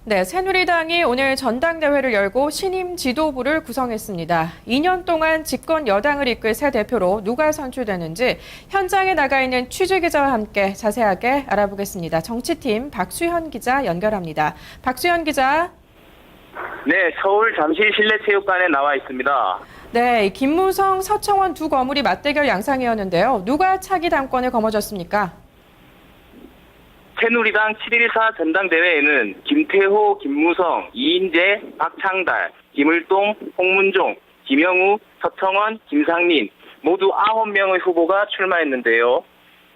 네, 새누리당이 오늘 전당대회를 열고 신임 지도부를 구성했습니다. 2년 동안 집권 여당을 이끌 새 대표로 누가 선출되는지 현장에 나가 있는 취재기자와 함께 자세하게 알아보겠습니다. 정치팀 박수현 기자 연결합니다. 박수현 기자. 네, 서울 잠실 실내체육관에 나와 있습니다. 네, 김무성, 서청원 두 거물이 맞대결 양상이었는데요. 누가 차기 당권을 거머쥐었습니까? 새누리당 7.14 전당대회에는 김태호, 김무성, 이인재, 박창달, 김을동, 홍문종, 김영우, 서청원, 김상민 모두 9명의 후보가 출마했는데요.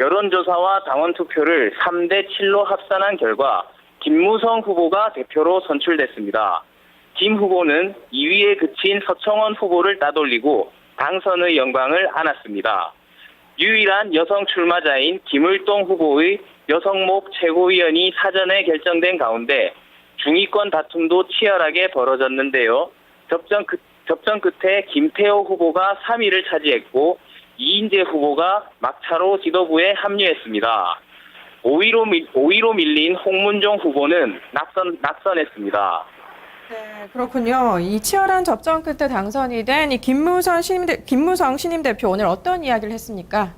여론조사와 당원투표를 3대7로 합산한 결과 김무성 후보가 대표로 선출됐습니다. 김 후보는 2위에 그친 서청원 후보를 따돌리고 당선의 영광을 안았습니다. 유일한 여성 출마자인 김을동 후보의 여성목 최고위원이 사전에 결정된 가운데 중위권 다툼도 치열하게 벌어졌는데요. 접전 끝에 김태호 후보가 3위를 차지했고 이인재 후보가 막차로 지도부에 합류했습니다. 5위로 밀린 홍문종 후보는 낙선했습니다. 네, 그렇군요. 이 치열한 접전 끝에 당선이 된 이 김무성 신임 대표 오늘 어떤 이야기를 했습니까?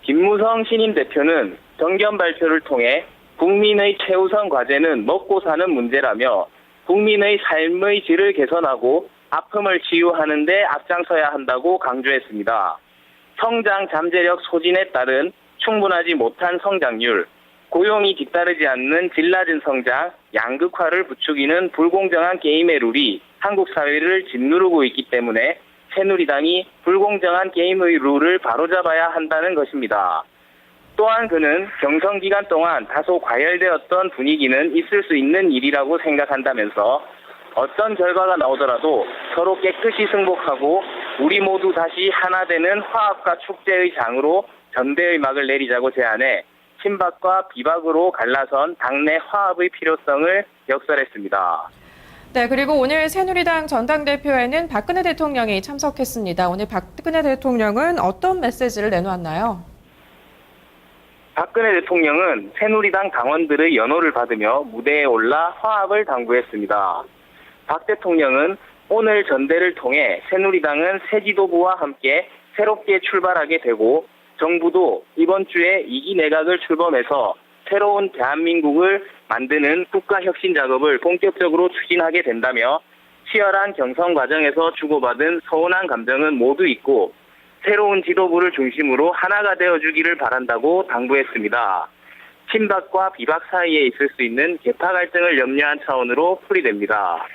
김무성 신임 대표는 정견 발표를 통해 국민의 최우선 과제는 먹고 사는 문제라며 국민의 삶의 질을 개선하고 아픔을 치유하는 데 앞장서야 한다고 강조했습니다. 성장 잠재력 소진에 따른 충분하지 못한 성장률, 고용이 뒤따르지 않는 질 낮은 성장, 양극화를 부추기는 불공정한 게임의 룰이 한국 사회를 짓누르고 있기 때문에 새누리당이 불공정한 게임의 룰을 바로잡아야 한다는 것입니다. 또한 그는 경선 기간 동안 다소 과열되었던 분위기는 있을 수 있는 일이라고 생각한다면서 어떤 결과가 나오더라도 서로 깨끗이 승복하고 우리 모두 다시 하나 되는 화합과 축제의 장으로 전대의 막을 내리자고 제안해 친박과 비박으로 갈라선 당내 화합의 필요성을 역설했습니다. 네, 그리고 오늘 새누리당 전당대표에는 박근혜 대통령이 참석했습니다. 오늘 박근혜 대통령은 어떤 메시지를 내놓았나요? 박근혜 대통령은 새누리당 당원들의 연호를 받으며 무대에 올라 화합을 당부했습니다. 박 대통령은 오늘 전대를 통해 새누리당은 새 지도부와 함께 새롭게 출발하게 되고 정부도 이번 주에 2기 내각을 출범해서 새로운 대한민국을 만드는 국가혁신 작업을 본격적으로 추진하게 된다며 치열한 경선 과정에서 주고받은 서운한 감정은 모두 잊고 새로운 지도부를 중심으로 하나가 되어주기를 바란다고 당부했습니다. 친박과 비박 사이에 있을 수 있는 계파 갈등을 염려한 차원으로 풀이됩니다.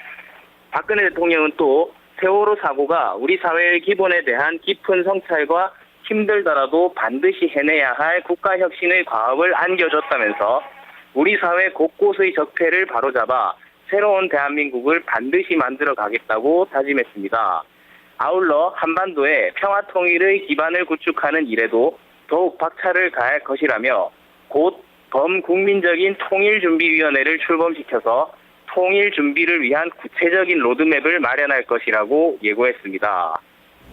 박근혜 대통령은 또 세월호 사고가 우리 사회의 기본에 대한 깊은 성찰과 힘들더라도 반드시 해내야 할 국가혁신의 과업을 안겨줬다면서 우리 사회 곳곳의 적폐를 바로잡아 새로운 대한민국을 반드시 만들어 가겠다고 다짐했습니다. 아울러 한반도의 평화통일의 기반을 구축하는 일에도 더욱 박차를 가할 것이라며 곧 범국민적인 통일준비위원회를 출범시켜서 통일 준비를 위한 구체적인 로드맵을 마련할 것이라고 예고했습니다.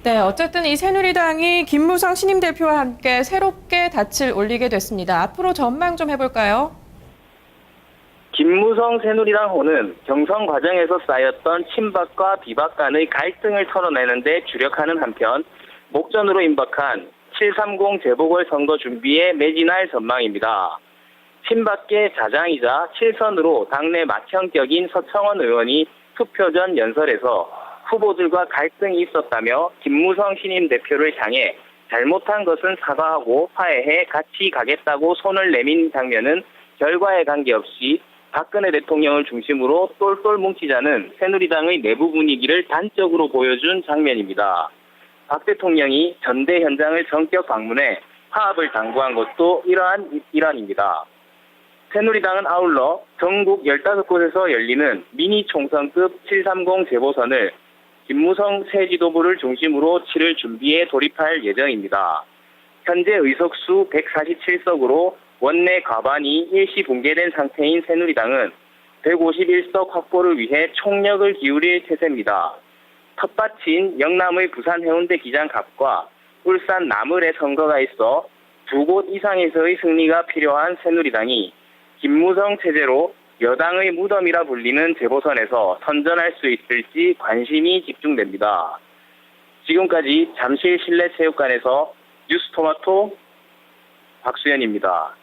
네, 어쨌든 이 새누리당이 김무성 신임 대표와 함께 새롭게 닻을 올리게 됐습니다. 앞으로 전망 좀 해볼까요? 김무성 새누리당호는 경선 과정에서 쌓였던 친박과 비박 간의 갈등을 털어내는 데 주력하는 한편 목전으로 임박한 730 재보궐선거 준비에 매진할 전망입니다. 친박계 자장이자 7선으로 당내 맏형격인 서청원 의원이 투표 전 연설에서 후보들과 갈등이 있었다며 김무성 신임 대표를 향해 잘못한 것은 사과하고 화해해 같이 가겠다고 손을 내민 장면은 결과에 관계없이 박근혜 대통령을 중심으로 똘똘 뭉치자는 새누리당의 내부 분위기를 단적으로 보여준 장면입니다. 박 대통령이 전대 현장을 전격 방문해 화합을 당부한 것도 이러한 일환입니다. 새누리당은 아울러 전국 15곳에서 열리는 미니 총선급 730 재보선을 김무성 새 지도부를 중심으로 치를 준비에 돌입할 예정입니다. 현재 의석수 147석으로 원내 과반이 일시 붕괴된 상태인 새누리당은 151석 확보를 위해 총력을 기울일 태세입니다. 텃밭인 영남의 부산 해운대 기장 갑과 울산 나물의 선거가 있어 두 곳 이상에서의 승리가 필요한 새누리당이 김무성 체제로 여당의 무덤이라 불리는 재보선에서 선전할 수 있을지 관심이 집중됩니다. 지금까지 잠실 실내체육관에서 뉴스토마토 박수현입니다.